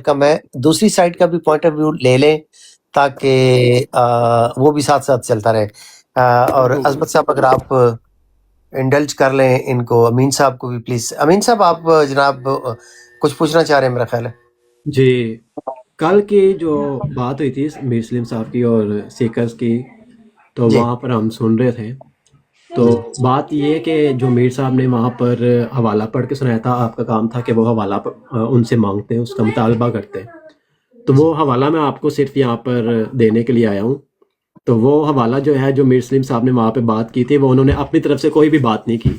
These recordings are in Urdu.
کا میں دوسری سائڈ کا بھی پوائنٹ آف ویو لے لیں تاکہ وہ بھی ساتھ ساتھ چلتا رہے. اور عظمت صاحب اگر آپ انڈلج کر لیں ان کو، امین صاحب کو بھی پلیز. امین صاحب آپ جناب کچھ پوچھنا چاہ رہے ہیں میرا خیال ہے. جی، کل کی جو بات ہوئی تھی میر سلیم صاحب کی اور سیکرز کی، تو جی وہاں پر ہم سن رہے تھے. تو بات یہ کہ جو میر صاحب نے وہاں پر حوالہ پڑھ کے سنایا تھا، آپ کا کام تھا کہ وہ حوالہ ان سے مانگتے ہیں، اس کا مطالبہ کرتے ہیں. تو وہ حوالہ میں آپ کو صرف یہاں پر دینے کے لیے آیا ہوں. تو وہ حوالہ جو ہے، جو میر سلیم صاحب نے وہاں پہ بات کی تھی، وہ انہوں نے اپنی طرف سے کوئی بھی بات نہیں کی.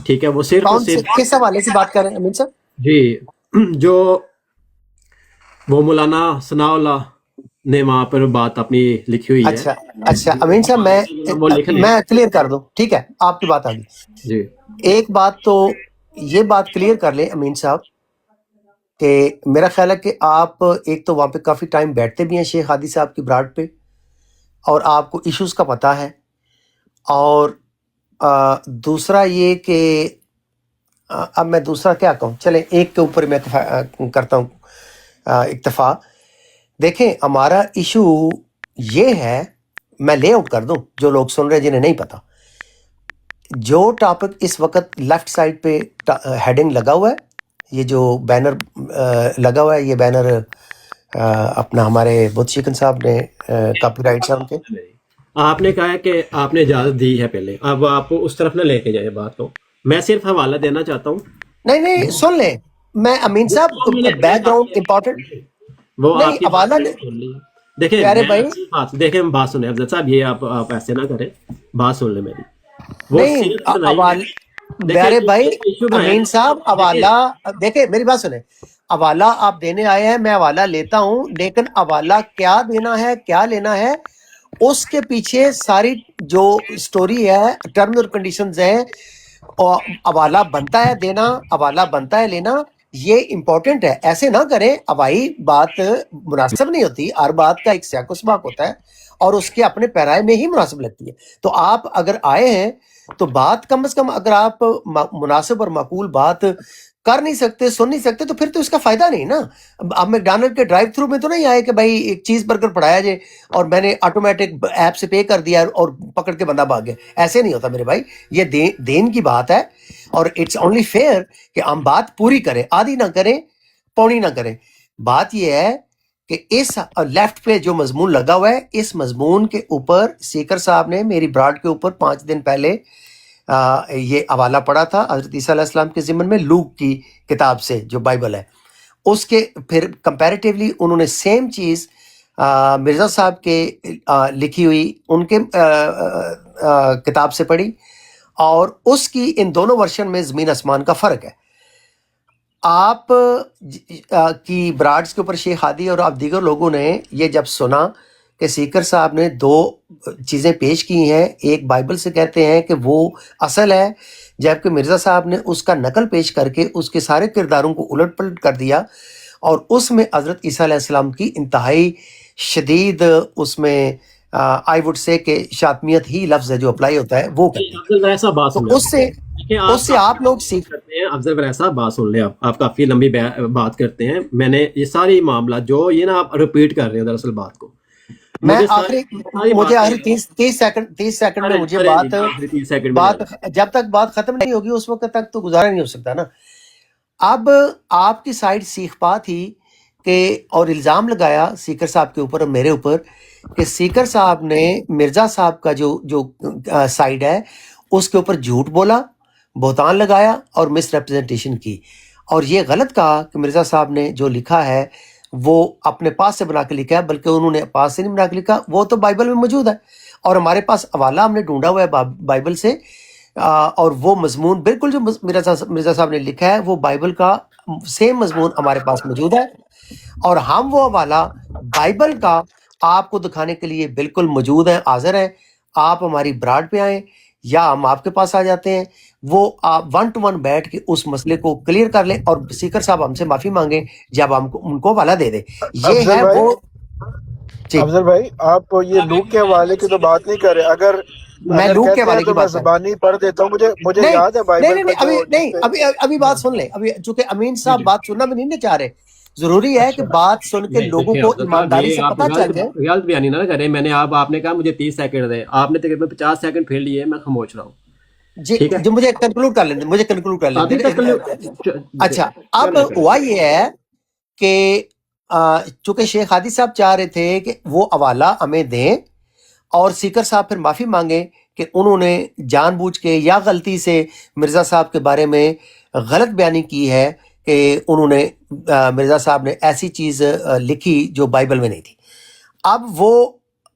ٹھیک ہے، وہ صرف اور کون سے صرف کس حوالے سے بات کر رہے ہیں امین صاحب؟ جی، جو وہ مولانا ثناء اللہ نے وہاں پر بات اپنی لکھی ہوئی ہے. اچھا امین صاحب وہ لکھ لیں. میں کلیئر کر دوں. ٹھیک ہے، آپ کی بات آ گئی. جی ایک بات تو یہ بات کلیئر کر لیں امین صاحب کہ میرا خیال ہے کہ آپ ایک تو وہاں پہ کافی ٹائم بیٹھتے بھی ہیں شیخ ہادی صاحب کی براڈ پہ، اور آپ کو ایشوز کا پتہ ہے. اور دوسرا یہ کہ اب میں دوسرا کیا کہوں، چلیں ایک کے اوپر میں کرتا ہوں اکتفا. دیکھیں ہمارا ایشو یہ ہے، میں لے آؤٹ کر دوں جو لوگ سن رہے ہیں جنہیں نہیں پتا. جو ٹاپک اس وقت لیفٹ سائڈ پہ ہیڈنگ لگا ہوا ہے، یہ جو بینر لگا ہوا ہے، یہ بینر اپنا ہمارے بت شیکن صاحب نے کاپی رائٹ سے ان کے. آپ نے کہا ہے کہ آپ نے اجازت دی ہے پہلے، اب آپ اس طرف نہ لے کے جائیں بات کو. میں صرف حوالہ دینا چاہتا ہوں. نہیں سن لیں، میں امین صاحب بیک گراؤنڈ امپورٹنٹ وہ نہیں آپ کی حوالہ سن لی. دیکھیں پیارے میں بھائی، دیکھیں بات سنیں افضل صاحب، یہ آپ ایسے نہ کریں، بات سن لیں میری. وہ نہیں صرف سنائیں. دیکھیں پیارے بھائی ایشو بنایا امین صاحب حوالہ دیکھیں، میری بات سنیں. حوالہ آپ دینے آئے ہیں، میں حوالہ لیتا ہوں، لیکن حوالہ کیا دینا ہے کیا لینا ہے اس کے پیچھے ساری جو سٹوری ہے، ٹرمز اور کنڈیشنز ہیں. اور حوالہ بنتا ہے دینا، حوالہ بنتا ہے لینا، یہ امپورٹنٹ ہے. ایسے نہ کریں، ہوائی بات مناسب نہیں ہوتی. ہر بات کا ایک سیاق و سباق ہوتا ہے اور اس کے اپنے پیرائے میں ہی مناسب لگتی ہے. تو آپ اگر آئے ہیں تو بات کم از کم اگر آپ مناسب اور معقول بات کر نہیں سکتے، سن نہیں سکتے، تو پھر تو اس کا فائدہ نہیں نا. اب میکڈونلڈ کے ڈرائیو تھرو میں تو نہیں آئے کہ بھائی ایک چیز برگر پڑھایا جائے اور میں نے آٹومیٹک ایپ سے پے کر دیا اور پکڑ کے بندہ بھاگ گیا. ایسے نہیں ہوتا میرے بھائی، یہ دین کی بات ہے اور اٹس اونلی فیئر کہ ہم بات پوری کریں، آدھی نہ کریں، پونی نہ کریں. بات یہ ہے کہ اس لیفٹ پہ جو مضمون لگا ہوا ہے، اس مضمون کے اوپر سیکر صاحب نے میری براڈ کے اوپر 5 دن پہلے یہ حوالہ پڑھا تھا حضرت عیسیٰ علیہ السلام کے ضمن میں، لوک کی کتاب سے جو بائبل ہے اس کے. پھر کمپیریٹیولی انہوں نے سیم چیز مرزا صاحب کے لکھی ہوئی ان کے کتاب سے پڑھی، اور اس کی ان دونوں ورشن میں زمین آسمان کا فرق ہے. آپ کی براڈز کے اوپر شیخ ہادی اور آپ دیگر لوگوں نے یہ جب سنا کہ سیکر صاحب نے 2 چیزیں پیش کی ہیں، ایک بائبل سے کہتے ہیں کہ وہ اصل ہے، جبکہ مرزا صاحب نے اس کا نقل پیش کر کے اس کے سارے کرداروں کو الٹ پلٹ کر دیا، اور اس میں حضرت عیسیٰ علیہ السلام کی انتہائی شدید اس میں آئی وڈ سے کہ شاطمیت ہی لفظ ہے جو اپلائی ہوتا ہے وہ کرتے ہیں. ایسا بات تو سنیں. اس سے آپ لوگ سیکھ کرتے ہیں. افضل بھائی ایسا بات سن لیں. آپ کافی لمبی بات کرتے ہیں. میں نے یہ ساری معاملہ جو یہ نا آپ ریپیٹ کر رہے ہیں دراصل بات کو. میں مجھے آخری 30 سیکنڈ میں مجھے بات جب تک بات ختم نہیں ہوگی اس وقت تک تو گزارا نہیں ہو سکتا نا. اب آپ کی سائڈ سیخ پا تھی کہ اور الزام لگایا سیکر صاحب کے اوپر اور میرے اوپر کہ سیکر صاحب نے مرزا صاحب کا جو سائڈ ہے اس کے اوپر جھوٹ بولا، بہتان لگایا اور مس ریپرزنٹیشن کی. اور یہ غلط کہا کہ مرزا صاحب نے جو لکھا ہے وہ اپنے پاس سے بنا کے لکھا ہے، بلکہ انہوں نے پاس سے نہیں بنا کے لکھا، وہ تو بائبل میں موجود ہے. اور ہمارے پاس حوالہ ہم نے ڈھونڈا ہوا ہے بائبل سے، اور وہ مضمون بالکل جو مرزا صاحب نے لکھا ہے وہ بائبل کا سیم مضمون ہمارے پاس موجود ہے. اور ہم وہ حوالہ بائبل کا آپ کو دکھانے کے لیے بالکل موجود ہیں، حاضر ہیں. آپ ہماری براڈ پہ آئیں یا ہم آپ کے پاس آ جاتے ہیں، وہ آپ 1 to 1 بیٹھ کے اس مسئلے کو کلیئر کر لیں، اور سیکر صاحب ہم سے معافی مانگیں جب ہم ان کو حوالہ دے دیں. یہ ہے وہ. افضل بھائی آپ یہ لوک کے حوالے کی تو بات نہیں کر رہے. اگر میں لوک کے کہتے ہیں حوالے کی تو میں بات کر زبانی پڑھ دیتا ہوں. مجھے یاد ہے نہیں بائبل نہیں کا ابھی جو نہیں ابھی بات سن لیں. ابھی چونکہ امین صاحب بات سننا بھی نہیں چاہ رہے، ضروری ہے کہ بات سن کے نہیں لوگوں دیکھیں کو عبد القادر، ایمانداری یہ سے آپ پتہ چل جائے. غلط بیانی نہ کریں. میں نے آپ نے کہا مجھے 30 سیکنڈ دیں، آپ نے تقریباً 50 سیکنڈ پھر لیے، میں خاموش رہا ہوں. جی ٹھیک ہے جو مجھے کنکلوڈ کر لیں، مجھے کنکلوڈ کر ابھی تک لیں. اچھا اب ہوا یہ ہے کہ چونکہ شیخ ہادی صاحب چاہ رہے تھے کہ وہ حوالہ ہمیں دیں اور سیکر صاحب پھر معافی مانگیں کہ انہوں نے جان بوجھ کے یا غلطی سے مرزا صاحب کے بارے میں غلط بیانی کی ہے کہ انہوں نے مرزا صاحب نے ایسی چیز لکھی جو بائبل میں نہیں تھی. اب وہ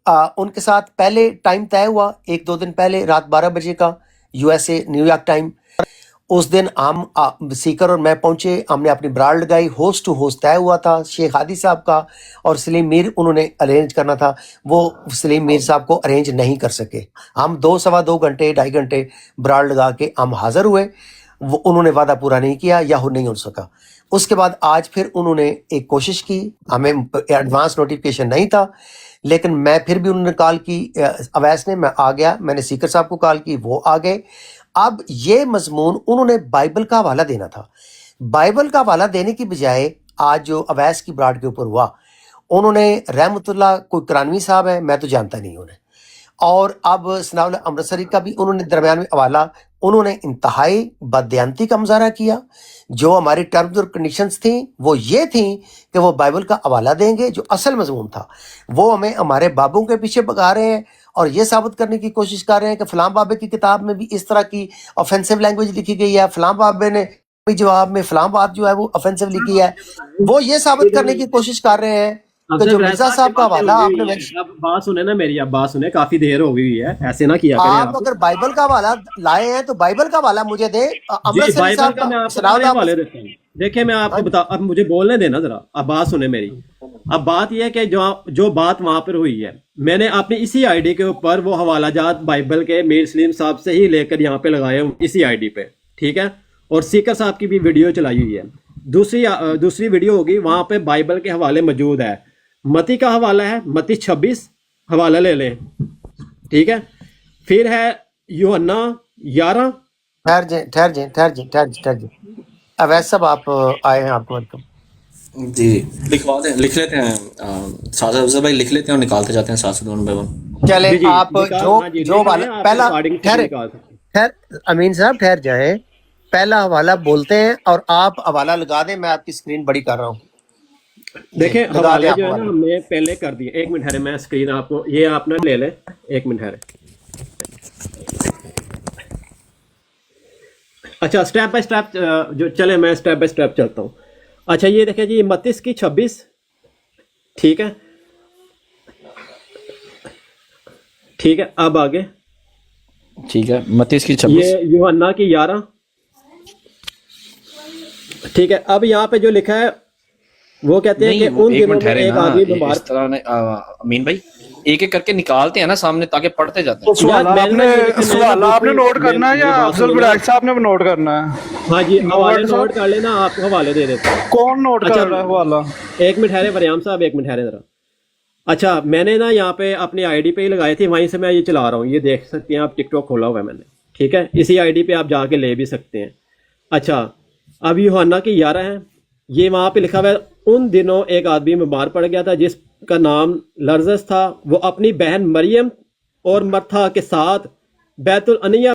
ان کے ساتھ پہلے ٹائم طے ہوا 1-2 دن پہلے رات 12 بجے کا USA نیو یارک ٹائم. اس دن ہم سیکر اور میں پہنچے، ہم نے اپنی براڑ لگائی، ہوسٹ ٹو ہوسٹ طے ہوا تھا شیخ ہادی صاحب کا اور سلیم میر انہوں نے ارینج کرنا تھا. وہ سلیم میر صاحب کو ارینج نہیں کر سکے. ہم 2-2.25 گھنٹے 2.5 گھنٹے براڑ لگا کے ہم حاضر ہوئے. وہ انہوں نے وعدہ پورا نہیں کیا یا نہیں ہو سکا. اس کے بعد آج پھر انہوں نے ایک کوشش کی، ہمیں ایڈوانس نوٹیفیکیشن نہیں تھا لیکن میں پھر بھی انہوں نے کال کی، اویس نے، میں آ گیا، میں نے سیکر صاحب کو کال کی، وہ آ گئے. اب یہ مضمون انہوں نے بائبل کا حوالہ دینا تھا. بائبل کا حوالہ دینے کی بجائے آج جو اویس کی براڈ کے اوپر ہوا، انہوں نے رحمت اللہ کوئی کرانوی صاحب ہے، میں تو جانتا نہیں انہیں، اور اب ثناء اللہ امرتسری کا بھی انہوں نے درمیان میں حوالہ، انہوں نے انتہائی بددیانتی کا مظاہرہ کیا. جو ہماری ٹرمز اور کنڈیشنز تھیں وہ یہ تھیں کہ وہ بائبل کا حوالہ دیں گے جو اصل مضمون تھا. وہ ہمیں ہمارے بابوں کے پیچھے بگا رہے ہیں اور یہ ثابت کرنے کی کوشش کر رہے ہیں کہ فلاں بابے کی کتاب میں بھی اس طرح کی آفینسو لینگویج لکھی گئی ہے، فلاں بابے نے جواب میں فلاں بات جو ہے وہ آفینسو لکھی ہے. وہ یہ ثابت کرنے کی کوشش کر رہے ہیں کہ جو مرزا صاحب کا حوالہ آپ نے اب بات سنیں نا میری، اب بات سنیں، کافی دیر ہو گئی ہے، ایسے نہ کیا کریں آپ اگر بائبل کا حوالہ لائے ہیں تو بائبل کا حوالہ مجھے دیں. امرتسری بائبل صاحب کا میں کا آپ کو ثناء اللہ حوالے دیتا ہوں. دیکھیں میں آپ کو بتا، اب مجھے بولنے دینا ذرا، اب بات سنیں میری. اب بات یہ ہے کہ جو بات وہاں پر ہوئی ہے، میں نے اپنی اسی آئی ڈی کے اوپر وہ حوالہ جات بائبل کے میر سلیم صاحب سے ہی لے کر یہاں پہ لگائے ہوں اسی آئی ڈی پہ، ٹھیک ہے، اور سیکر صاحب کی بھی ویڈیو چلائی ہوئی ہے. دوسری ویڈیو ہوگی وہاں پہ بائبل کے حوالے موجود ہے. متی کا حوالہ ہے، متی 26 حوالہ لے لیں، ٹھیک ہے. پھر ہے یوحنا 11. ٹھہر جائیں. اویس صاحب آپ آئے ہیں، آپ کو ویلکم. جی لکھوا دیں، لکھ لیتے ہیں ساتھ افضل بھائی، لکھ لیتے ہیں اور نکالتے جاتے ہیں ساتھ ساتھ ون بائی ون. چلیں آپ جو پہلا خیر امین صاحب ٹھہر جائیں، پہلا حوالہ بولتے ہیں اور آپ حوالہ لگا دیں. میں آپ کی اسکرین بڑی کر رہا ہوں. دیکھیں حوالے جو ہے نا ہم نے پہلے کر دیے. ایک منٹ ہے، میں اسکرین آپ کو یہ آپ نے لے لیں، ایک منٹ ہے. اچھا اسٹیپ بائی اسٹیپ جو چلے، میں اسٹیپ بائی اسٹیپ چلتا ہوں. اچھا یہ دیکھیں جی، متی کی 26، ٹھیک ہے، ٹھیک ہے. اب آگے ٹھیک ہے، متی کی 26، یہ یوحنا کی 11، ٹھیک ہے. اب یہاں پہ جو لکھا ہے وہ کہتے ہیں کہ ان دنوں میں ایک آدمی بیمار. اس طرح امین بھائی ایک ایک کر کے نکالتے ہیں نا سامنے تاکہ پڑھتے جاتے ہیں. سوال آپ نے نوٹ کرنا ہے یا افضل بڑائی صاحب نے نوٹ کرنا ہے؟ ہاں جی حوالے نوٹ کر لینا، آپ کو حوالے دے دیتا ہوں. کون نوٹ کر رہا ہے حوالہ؟ ایک منٹ ٹھہرے وریام صاحب، ایک منٹ ٹھہرے ذرا. اچھا میں نے نا یہاں پہ اپنی آئی ڈی پہ ہی لگائی تھی، وہیں سے میں یہ چلا رہا ہوں، یہ دیکھ سکتے ہیں آپ، ٹک ٹاک کھولا ہوا ہے میں نے، ٹھیک ہے. اسی آئی ڈی پہ آپ جا کے لے بھی سکتے ہیں. اچھا اب یوحنا کی 11 ہے، یہ وہاں پہ لکھا ہوا ہے ان دنوں ایک آدمی بیمار پڑ گیا تھا جس کا نام لرزس تھا. وہ اپنی بہن مریم اور مرتھا کے ساتھ بیت العنیہ.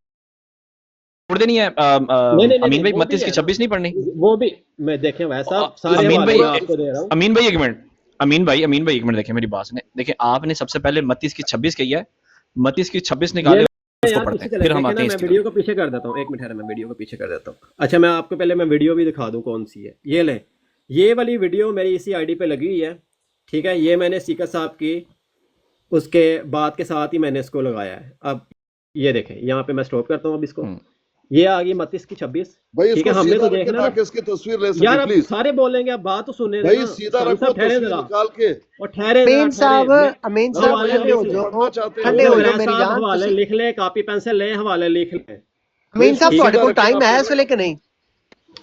نہیں ہے امین بھائی، 32 کی 26 نہیں پڑھنی؟ وہ بھی میں دیکھیں ویسا سارے امین بھائی، آپ کو دے رہا ہوں. امین بھائی ایک منٹ، امین بھائی ایک منٹ دیکھیں میری بات سنیں. دیکھیں آپ نے سب سے پہلے 32 کی 26 کہی ہے، 32 کی 26 نکالے اس کو پڑھتے ہیں، پھر ہم آتے ہیں. میں ویڈیو کو پیچھے کر دیتا ہوں، ایک منٹ ہے، میں ویڈیو کو پیچھے کر دیتا ہوں. اچھا میں آپ کو پہلے میں ویڈیو بھی دکھا دوں کون سی ہے. یہ لیں، یہ والی ویڈیو میری اسی آئی ڈی پہ لگی ہوئی ہے، ٹھیک ہے. یہ میں نے سیکر صاحب کی اس کے بعد کے ساتھ ہی میں نے اس کو لگایا ہے. اب یہ دیکھیں یہاں پہ میں سٹاپ کرتا ہوں اب اس کو. یہ آ گئی 32 کی 26، ٹھیک ہے. ہم نے تو دیکھنا تاکہ اس کی تصویر لے سکیں یار، اب پلیز سارے بولیں گے، اب بات تو سننے بھائی، دینا. سیدھا رکھو تصویر نکال کے. اور ٹھہرے امین صاحب ٹھنڈے ہو جاؤ، ٹھنڈے ہو جاؤ میری جان. حوالے لکھ لیں، کاپی پینسل لیں، حوالے لکھ لیں. امین صاحب تھوڑے کو ٹائم ہے اس ویلے کہ نہیں؟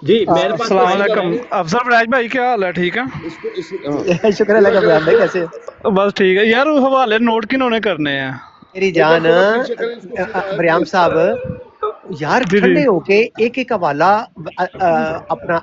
جی میرے پاس السلام علیکم افضل بڑائی بھائی، کیا حال ہے؟ ٹھیک ہے، شکر اللہ کا. بیان بھائی کیسے؟ بس ٹھیک ہے یار. حوالے نوٹ کنہوں نے کرنے ہیں؟ میری جان وریام صاحب، ਯਾਰ ਠੰਡੇ ਹੋ ਕੇ ਇੱਕ ਇੱਕ ਹਵਾਲਾ ਆਪਣਾ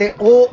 ਤੇ ਉਹ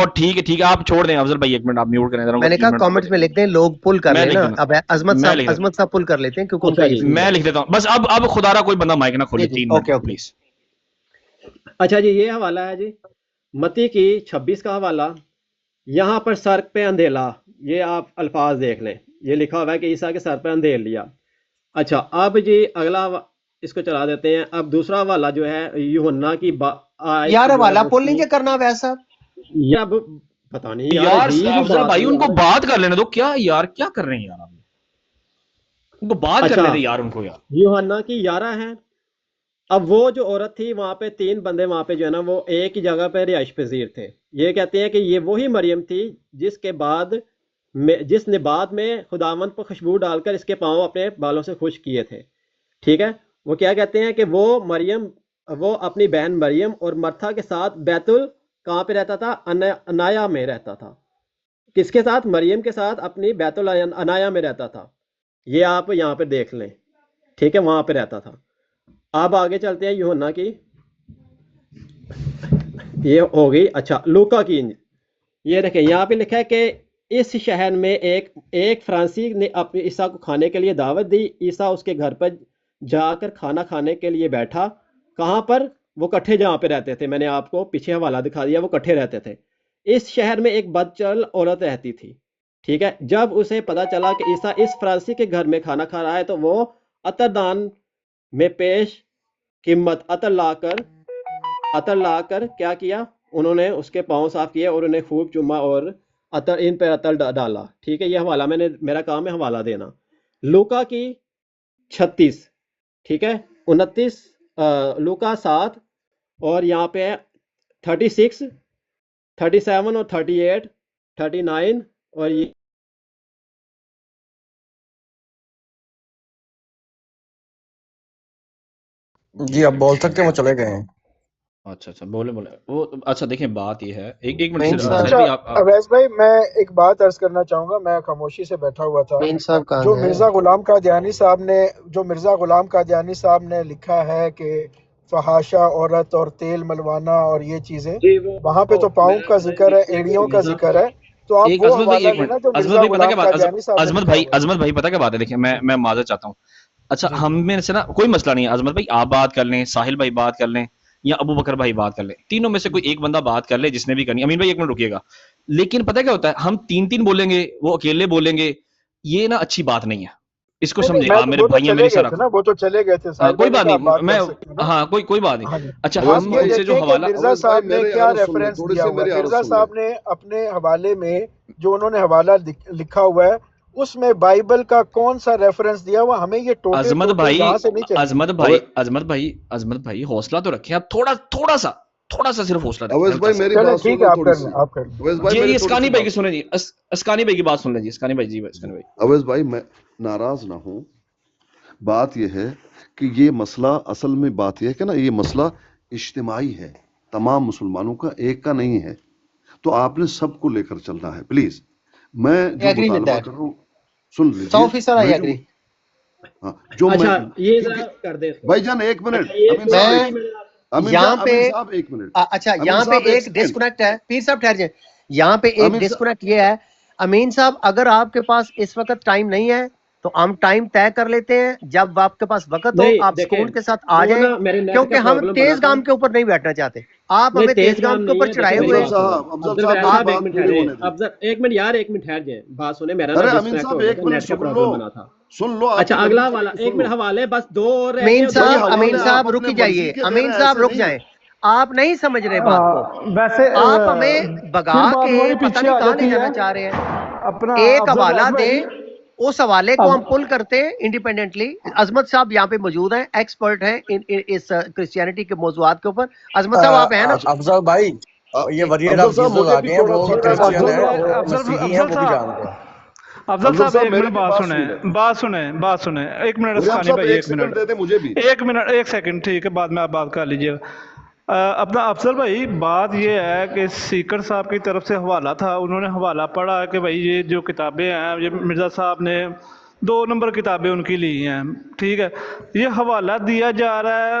اور ٹھیک ہے آپ چھوڑ دیں افضل بھائی، ایک منٹ آپ میوٹ کریں ذرا. میں نے کہا کامنٹس میں لکھ دیں، لوگ پل کر میں لیں لکھ نا. دیتا اب عظمت صاحب پل کر لیتے ہیں کیونکہ ان کا اچھا یہ جی، میں لکھ دیتا ہوں بس. اب خدا را کوئی بندہ مائک نہ کھولے. جی، 3 منٹ اوکے اوکے. پلیز. اچھا جی، یہ حوالہ ہے جی متی کی 26 کا حوالہ. یہاں پر سر پہ اندھیلا، یہ آپ الفاظ دیکھ لیں، یہ لکھا ہوا ہے کہ عیسیٰ کے سر پہ اندھیل لیا. اچھا اب جی اگلا اس کو چلا دیتے ہیں. اب دوسرا حوالہ جو ہے یوحنا کی آیت یار جو ہے حوالہ وہ پل نہیں کرنا ویسا. یہ اب پتہ نہیں یار عجیب ہی افضل بات بھائی ہے ان کو یار. بات کر لینے دو. کیا یار کیا کر رہے ہیں یار آپ؟ ان کو بات اچھا کرنے دیں یار ان کو یار. یوحنا کی 11 ہے. اب وہ جو عورت تھی وہاں پہ 3 بندے وہاں پہ جو ہے نا وہ ایک ہی جگہ پہ رہائش پذیر تھے. یہ کہتے ہیں کہ یہ وہی مریم تھی جس نے بعد میں خداوند پر خوشبو ڈال کر اس کے پاؤں اپنے بالوں سے خشک کیے تھے. ٹھیک ہے، وہ کیا کہتے ہیں کہ وہ اپنی بہن مریم اور مرتھا کے ساتھ کہاں پہ رہتا تھا؟ انایا میں رہتا تھا. کس کے ساتھ؟ مریم کے ساتھ اپنی بیت العنایا میں رہتا تھا. یہ آپ یہاں پہ دیکھ لیں. ٹھیک ہے، وہاں پہ رہتا تھا. اب آگے چلتے ہیں یوحنا کی، یہ ہو گئی. اچھا لوکا کی، یہ دیکھیں یہاں پہ لکھا ہے کہ اس شہر میں ایک فرانسی نے اپنے عیسیٰ کو کھانے کے لیے دعوت دی. عیسیٰ اس کے گھر پر جا کر کھانا کھانے کے لیے بیٹھا. کہاں پر؟ وہ کٹھے جہاں پہ رہتے تھے، میں نے آپ کو پیچھے حوالہ دکھا دیا، وہ کٹھے رہتے تھے. اس شہر میں ایک بدچل عورت رہتی تھی. ٹھیک ہے، جب اسے پتا چلا کہ عیسیٰ اس فرانسی کے گھر میں کھانا کھا رہا ہے تو وہ عطر دان میں پیش قیمت عطر لا کر کیا کیا؟ انہوں نے اس کے پاؤں صاف کیے اور انہیں خوب چوما اور ان پر عطر ڈالا. ٹھیک ہے، یہ حوالہ میرا کام ہے حوالہ دینا. لوکا کی 36، ٹھیک ہے، 29، لوکا 7، اور یہاں پہ 36، 37 اور 38، 39 اور یہ جی آپ بول سکتے ہیں، وہ چلے گئے ہیں. اچھا بولے وہ. اچھا دیکھیں بات یہ ہے، ایک منٹ مین صرف صاحب، سہیل بھائی آپ اویس بھائی میں ایک بات عرض کرنا چاہوں گا. میں خاموشی سے بیٹھا ہوا تھا. مین صاحب کہاں جو گئے؟ مرزا غلام قادیانی صاحب نے لکھا ہے کہ فحاشا عورت اور تیل ملوانا اور یہ چیزیں، جی وہاں پہ تو پاؤں کا ذکر ہے، ایڑیوں کا ذکر ہے. تو آپ ایک وہ عظمت بھائی، حوالہ ایک منٹ لینا جو عظمت مرزا بھائی پتہ غلام کیا بات، قادیانی صاحب نے لکھا ہوا ہے. عظمت بھائی پتہ کیا بات ہے، دیکھیں میں معذرت چاہتا ہوں. اچھا جی ہم میں سے نا کوئی مسئلہ نہیں ہے. عظمت بھائی آپ بات کر لیں، ساحل بھائی بات کر لیں، یا ابو بکر بھائی بات کر لیں. تینوں میں سے کوئی ایک بندہ بات کر لے جس نے بھی کرنی. امین بھائی ایک منٹ رکیے گا. لیکن پتہ کیا ہوتا ہے، ہم 3 بولیں گے، وہ اکیلے بولیں گے، یہ نا اچھی بات نہیں ہے. اس کو نہیں سمجھیں میں آپ میرے وہ تو بھائی ہیں، چلے میری گئے سر تھے نا، وہ تو چلے گئے تھے. ساحل کوئی بھائی نے بات کہا آپ نہیں. بات میں کر سکتے ہیں نا. ہاں کوئی بات نہیں. ہاں جی. اچھا آپ ہم یہ ان سے جو دیکھیں کہ حوالہ مرزا اویس صاحب بھائی نے میرے کیا عرض سن لیں، ریفرنس تھوڑی دیا سی ہوا ہے. میری عرض مرزا سن لیں. صاحب نے اپنے حوالے میں جو انہوں نے حوالہ لکھا ہوا ہے اس میں بائبل کا کون سا ریفرنس دیا ہوا؟ ہمیں یہ ٹوٹے عظمت ٹوٹے یہاں سے نہیں چاہیے. عظمت بھائی حوصلہ تو رکھیں آپ، تھوڑا سا صرف حوصلہ رکھیں. اویس بھائی میری چلے بات سن ٹھیک ہے، لیں آپ تھوڑی کر سی. لیں، آپ کر لیں. اویس بھائی جی میری تھوڑی اسکانی سی بھائی کی بات. سنیں جی، اسکانی بھائی کی بات سن لیں جی. اسکانی بھائی اویس بھائی میں ناراض نہ ہوں. بات یہ ہے کہ یہ مسئلہ اصل میں بات یہ ہے کہ نا یہ مسئلہ اجتماعی ہے، تمام مسلمانوں کا، ایک کا نہیں ہے. تو آپ نے سب کو لے کر چلنا ہے پلیز. میں جو I agree with مطالبہ that. کر رہا ہوں سن 100% لیجئے. I agree. ہاں جو میں اچھا یہ کیونکہ ذرا کر دیں اس کو. بھائی جان ایک منٹ، اچھا یہ امین صاحب ایک میں یہاں پہ امین صاحب ایک منٹ، اچھا امین یہاں پہ صاحب ایک ایک سیکنڈ، ڈسکنیکٹ ہے. پیر صاحب ٹھہر جائیں. یہاں پہ ایک امین صاحب ڈسکنیکٹ یہ ہے، امین صاحب اگر آپ کے پاس اس وقت ٹائم نہیں ہے تو ہم ٹائم طے کر لیتے ہیں، جب آپ کے پاس وقت ہو نہیں آپ دیکھیں، سکون کے ساتھ آ وہ جائیں، نا میرے نیٹ کیونکہ کا ہم پرابلم بنا تیز تھا. گام کے اوپر نہیں بیٹھنا چاہتے. آپ نہیں ہمیں تیز تیز گام کام کے نہیں اوپر ہے. چڑھائے دیکھیں میری ہوئے افضل ہیں. بات سنیں. صاحب افضل میری صاحب ایک بات منٹ پوری ٹھہرے. ہونے دیں. ایک منٹ یار، ایک منٹ ٹھہر جائیں، بات سنیں. میرا نا ارے امین ڈسکنیکٹ صاحب ہو گیا ایک تھا، منٹ نیٹ کا سن لو، پرابلم بنا تھا. سن لو، آپ اچھا کی اگلا گرمی والا چڑھے گی، ایک سن منٹ لو. حوالے بس 2 اور رہ امین گئے. بھائی صاحب حوالے امین صاحب آپ رک اپنے ہی جائیے. مرضی کے دے امین رہے ہیں، صاحب ایسے رک نہیں ہے. جائیں. آپ نہیں سمجھ رہے بات کو. ویسے آپ ہمیں بگا پھر بات کے ہماری پتہ پیچھے نہیں آ کہاں لے جاتی ہے. جانا چاہ رہے ہیں. اپنا ایک افضل حوالہ راج دیں، بھائی، اس حوالے کو اب ہم پل کرتے ہیں انڈیپینڈنٹلی. عظمت صاحب یہاں پہ موجود ہیں، ایکسپرٹ ہیں اس کرسچینٹی کے موضوعات کے اوپر. عظمت صاحب آپ ہیں نا؟ افضل بھائی، یہ وزیر افضل اعظم صاحب جیسس مجھے آ بھی گئے ہیں، تھوڑا وہ سا کرسچین افضل ہیں، بھائی، وہ افضل مسیحی ہیں، افضل وہ بھی صاحب، جانتے ہیں. افضل افضل صاحب صاحب ایک میری منٹ بھی بات سن لیں. بات سنیں. ایک منٹ غلام اسکانی صاحب بھائی، ایک ایک منٹ، سیکنڈ دے دیں مجھے بھی. ایک منٹ، ایک سیکنڈ، ٹھیک ہے، بعد میں آپ بات کر لیجیے. اپنا افضل بھائی بات یہ ہے کہ سیکر صاحب کی طرف سے حوالہ تھا، انہوں نے حوالہ پڑھا کہ بھائی یہ جو کتابیں ہیں یہ مرزا صاحب نے 2 نمبر کتابیں ان کی لی ہیں. ٹھیک ہے، یہ حوالہ دیا جا رہا ہے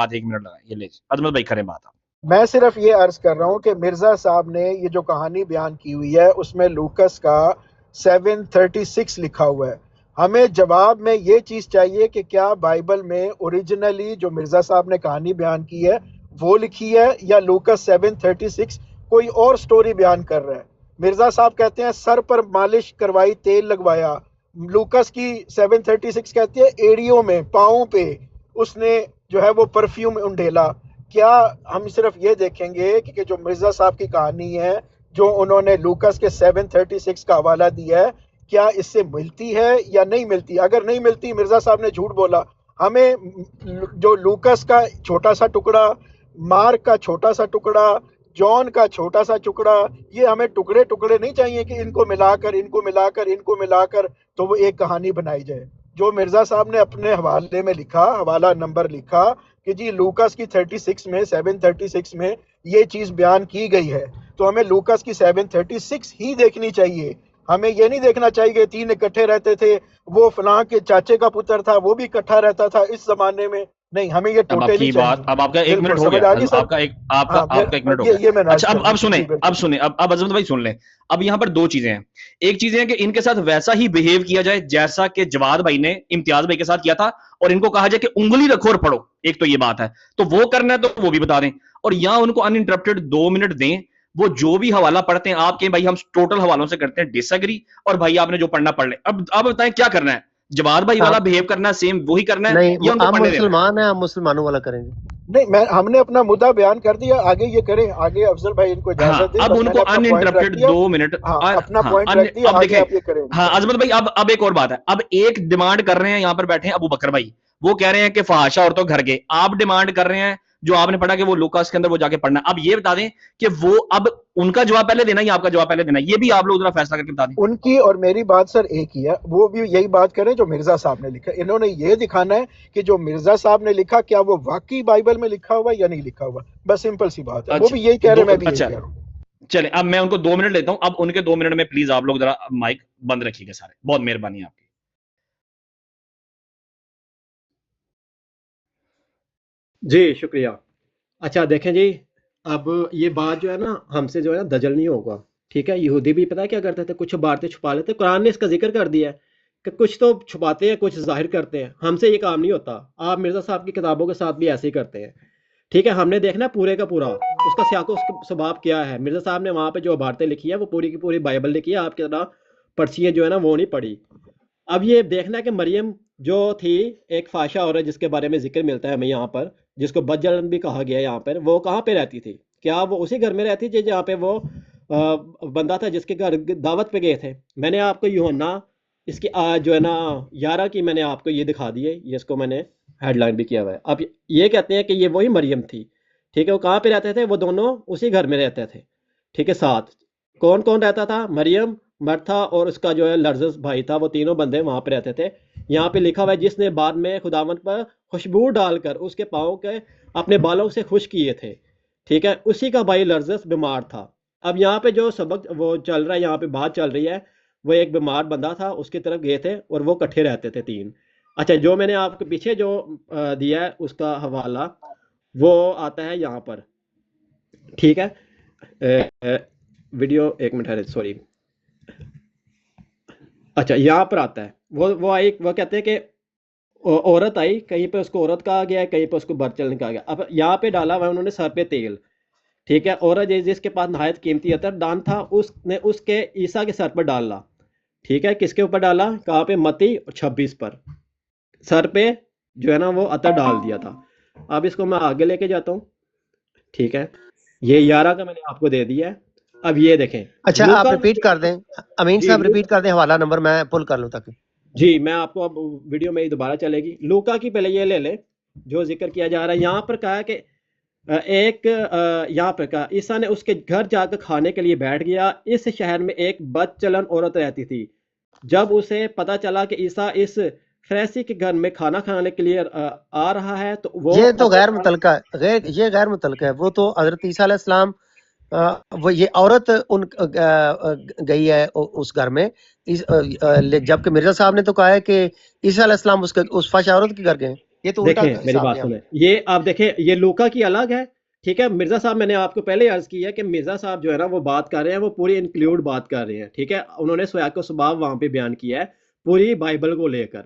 بات 1 منٹ لگائیں. یہ لے عظمت بھائی کریں بات آپ. میں صرف یہ عرض کر رہا ہوں کہ مرزا صاحب نے یہ جو کہانی بیان کی ہوئی ہے اس میں لوکس کا 736 لکھا ہوا ہے. ہمیں جواب میں یہ چیز چاہیے کہ کیا بائبل میں اوریجنلی جو مرزا صاحب نے کہانی بیان کی ہے وہ لکھی ہے یا لوکس 736 کوئی اور سٹوری بیان کر رہا ہے. مرزا صاحب کہتے ہیں سر پر مالش کروائی تیل لگوایا، لوکس کی 736 کہتی ہے ایڑیوں میں پاؤں پہ اس نے جو ہے وہ پرفیوم انڈیلا. کیا ہم صرف یہ دیکھیں گے کہ جو مرزا صاحب کی کہانی ہے جو انہوں نے لوکس کے 736 کا حوالہ دیا ہے کیا اس سے ملتی ہے یا نہیں ملتی؟ اگر نہیں ملتی مرزا صاحب نے جھوٹ بولا. ہمیں جو لوکس کا چھوٹا سا ٹکڑا، مارک کا چھوٹا سا ٹکڑا، جان کا چھوٹا سا ٹکڑا، یہ ہمیں ٹکڑے ٹکڑے نہیں چاہیے کہ ان کو ملا کر ان کو ملا کر ان کو ملا کر تو وہ ایک کہانی بنائی جائے. جو مرزا صاحب نے اپنے حوالے میں لکھا، حوالہ نمبر لکھا کہ جی لوکس کی 36 میں 736 میں یہ چیز بیان کی گئی ہے، تو ہمیں لوکس کی 736 ہی دیکھنی چاہیے. ہمیں یہ نہیں دیکھنا چاہیے کہ تین اکٹھے رہتے تھے، وہ فلاں کے چاچے کا پتر تھا وہ بھی اکٹھا رہتا تھا اس زمانے میں. نہیں، ہمیں یہ اب آپ ٹوٹے کی نہیں بات، چاہیے. اب آپ کا ایک بالکل منٹ ہو سمجھ گیا، آ گئی سر؟ آپ کا ایک منٹ ہو یہ گیا. میں ناز اچھا کر اب سنیں، جی بالکل. اب سنیں، اب عظمت بھائی سن لیں. اب یہاں پر دو چیزیں ہیں. ایک چیز ہے کہ ان کے ساتھ ویسا ہی بہیو کیا جائے جیسا کہ جواد بھائی نے امتیاز بھائی کے ساتھ کیا تھا، اور ان کو کہا جائے کہ انگلی رکھو اور پڑھو. ایک تو یہ بات ہے، تو وہ کرنا ہے تو وہ بھی بتا دیں، اور یہاں ان کو ان انٹرپٹیڈ 2 منٹ دیں. وہ جو بھی حوالہ پڑھتے ہیں آپ کے بھائی ہم ٹوٹل حوالوں سے کرتے ہیں ڈس ایگری، اور بھائی آپ نے جو پڑھنا پڑھ لیں. اب بتائیں کیا کرنا ہے؟ جواد بھائی والا بہیو کرنا ہے، سیم وہی کرنا ہے، نہیں، یا ان کو ہم پڑھنے دینا ہے؟ مسلمان ہیں، ہم مسلمانوں والا کریں گے. نہیں، ہم نے اپنا مدعا بیان کر دیا، آگے یہ کریں. آگے افضل بھائی ان کو ہاں، اجازت دیں، اب بس ان میں کو نے اپنا ان پوائنٹ رکھ انٹرپٹیڈ دیا. 2 منٹ. ہاں، اپنا پوائنٹ رکھ دیا، اب آگے دیکھیں، آپ یہ کریں. ہاں عظمت بھائی اب ایک اور بات ہے. اب ایک ڈیمانڈ کر رہے ہیں یہاں پر بیٹھے ہیں ابو بکر بھائی، وہ کہہ رہے ہیں کہ فحاشا عورتوں گھر گئے. آپ ڈیمانڈ کر رہے ہیں جو آپ نے پڑھا کہ وہ لوکاس کے اندر وہ جا کے پڑھنا. اب یہ بتا دیں کہ وہ اب ان کا جواب پہلے دینا یا آپ کا جواب پہلے دینا، یہ بھی آپ لوگ ذرا فیصلہ کر کے بتا دیں. ان کی اور میری بات سر ایک ہی ہے، وہ بھی یہی بات کریں جو مرزا صاحب نے لکھا. انہوں نے یہ دکھانا ہے کہ جو مرزا صاحب نے لکھا کیا وہ واقعی بائبل میں لکھا ہوا یا نہیں لکھا ہوا. بس سمپل سی بات ہے. وہ بھی یہی کہہ رہے ہیں، میں بھی یہی کہہ رہا ہوں. چلیں اب میں ان کو 2 منٹ لیتا ہوں. اب ان کے 2 منٹ میں پلیز آپ لوگ ذرا مائک بند رکھیے گا سارے، بہت مہربانی آپ کی. جی شکریہ. اچھا دیکھیں جی، اب یہ بات جو ہے نا ہم سے جو ہے نا دجل نہیں ہوگا، ٹھیک ہے. یہودی بھی پتہ ہے کیا کرتے تھے، کچھ باتیں چھپا لیتے. قرآن نے اس کا ذکر کر دیا ہے کہ کچھ تو چھپاتے ہیں کچھ ظاہر کرتے ہیں. ہم سے یہ کام نہیں ہوتا. آپ مرزا صاحب کی کتابوں کے ساتھ بھی ایسے ہی کرتے ہیں، ٹھیک ہے. ہم نے دیکھنا پورے کا پورا اس کا سیاق و سباب کیا ہے. مرزا صاحب نے وہاں پہ جو عبارتیں لکھی ہیں وہ پوری کی پوری بائبل لکھی ہے، آپ کی طرح پرچیاں جو ہے نا وہ نہیں پڑھی. اب یہ دیکھنا کہ مریم جو تھی ایک فاشا عورت جس کے بارے میں ذکر ملتا ہے ہمیں یہاں پر، جس کو بدجلن بھی کہا گیا یہاں پر، وہ کہاں پہ رہتی تھی؟ کیا وہ اسی گھر میں رہتی تھی جہاں پہ وہ بندہ تھا جس کے گھر دعوت پہ گئے تھے؟ میں نے آپ کو یوحنا اس کی جو ہے نا 11 کی میں نے آپ کو یہ دکھا دی ہے، یہ اس کو میں نے ہیڈ لائن بھی کیا ہوا ہے. اب یہ کہتے ہیں کہ یہ وہی مریم تھی، ٹھیک ہے. وہ کہاں پہ رہتے تھے؟ وہ دونوں اسی گھر میں رہتے تھے، ٹھیک ہے. ساتھ کون کون رہتا تھا؟ مریم، مرتھا اور اس کا جو ہے لرزس بھائی تھا، وہ تینوں بندے وہاں پہ رہتے تھے. یہاں پہ لکھا ہوا ہے جس نے بعد میں خداوند پر خوشبو ڈال کر اس کے پاؤں کے اپنے بالوں سے خوش کیے تھے، ٹھیک ہے. اسی کا بھائی لرزس بیمار تھا. اب یہاں پہ جو سبق وہ چل رہا ہے، یہاں پہ بات چل رہی ہے، وہ ایک بیمار بندہ تھا، اس کی طرف گئے تھے اور وہ کٹھے رہتے تھے تین. اچھا، جو میں نے آپ کے پیچھے جو دیا ہے اس کا حوالہ وہ آتا ہے یہاں پر، ٹھیک ہے. ویڈیو ایک منٹ ہے، سوری. اچھا یہاں پر آتا ہے، وہ آئی، وہ کہتے ہیں کہ عورت آئی، کہیں پہ اس کو عورت کہا گیا ہے، کہیں پہ اس کو برچلن کہا گیا. اب یہاں پہ ڈالا ہوا ہے انہوں نے سر پہ تیل، ٹھیک ہے. عورت جس کے پاس نہایت قیمتی عطر دان تھا اس نے اس کے عیسیٰ کے سر پر ڈالا، ٹھیک ہے. کس کے اوپر ڈالا؟ کہاں پہ؟ متی 26 پر سر پہ جو ہے نا وہ عطر ڈال دیا تھا. اب اس کو میں آگے لے کے جاتا ہوں، ٹھیک ہے. یہ 11 کا میں نے آپ کو دے دیا ہے. اب یہ دیکھیں. اچھا آپ ریپیٹ کر دیں، امین صاحب ریپیٹ کر دیں حوالہ نمبر، میں پل کر لوں تاکہ. جی میں آپ کو اب ویڈیو میں ہی دوبارہ چلے گی. لوکا کی پہلے یہ لے لیں جو ذکر کیا جا رہا ہے. یہاں پر کہا ہے کہ ایک یہاں پہ کہا عیسیٰ نے اس کے گھر جا کر کھانے کے لیے بیٹھ گیا. اس شہر میں ایک بد چلن عورت رہتی تھی. جب اسے پتا چلا کہ عیسیٰ اس فریسی کے گھر میں کھانا کھانے کے لیے آ رہا ہے تو وہ یہ تو غیر متعلقہ ہے، یہ غیر متعلقہ ہے. وہ تو حضرت عیسیٰ علیہ السلام، وہ یہ عورت ان گئی ہے اس گھر میں، جبکہ مرزا صاحب نے تو کہا ہے کہ عیسیٰ علیہ السلام اس فحش عورت کے گھر گئے. یہ تو الٹا دیکھیں میری بات سنیں. یہ آپ دیکھیں، یہ لوکا کی الگ ہے ٹھیک ہے مرزا صاحب میں نے آپ کو پہلے عرض کیا کہ مرزا صاحب جو ہے نا وہ بات کر رہے ہیں وہ پوری انکلوڈ بات کر رہے ہیں ٹھیک ہے انہوں نے سیاق و سباب وہاں پہ بیان کیا ہے پوری بائبل کو لے کر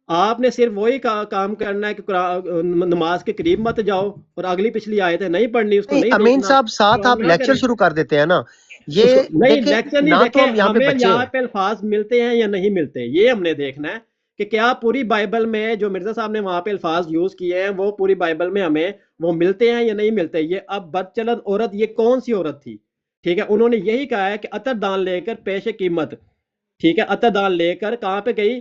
آپ نے صرف وہی کام کرنا ہے کہ نماز کے قریب مت جاؤ اور اگلی پچھلی آیتیں نہیں پڑھنی اس کو نہیں امین دیکھنا صاحب ساتھ آپ نہ لیکچر کریں شروع کر دیتے ہیں نا یہ نہیں دیکھیں لیکچر نہیں نہ تو ہم دیکھیں یہاں پہ ہمیں بچے یہاں ہیں پہ الفاظ ملتے ہیں یا نہیں ملتے یہ ہم نے دیکھنا ہے کہ کیا پوری بائبل میں جو مرزا صاحب نے وہاں پہ الفاظ یوز کیے ہیں وہ پوری بائبل میں ہمیں وہ ملتے ہیں یا نہیں ملتے یہ اب بدچلن عورت یہ کون سی عورت تھی ٹھیک ہے انہوں نے یہی کہا ہے کہ عطر دان لے کر پیش قیمت ٹھیک ہے عطر دان لے کر کہاں پہ گئی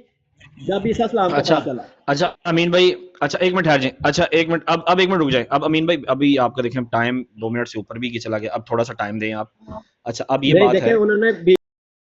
جب عیسیٰ السلام کا پتہ چلا اچھا امین بھائی اچھا ایک منٹ ٹھہر جائیں اچھا ایک منٹ اب ایک منٹ رک جائیں اب امین بھائی ابھی آپ کا دیکھیں ٹائم 2 منٹ سے اوپر بھی چلا گیا اب تھوڑا سا ٹائم دیں آپ اچھا اب یہ نہیں بات دیکھیں ہے انہوں نے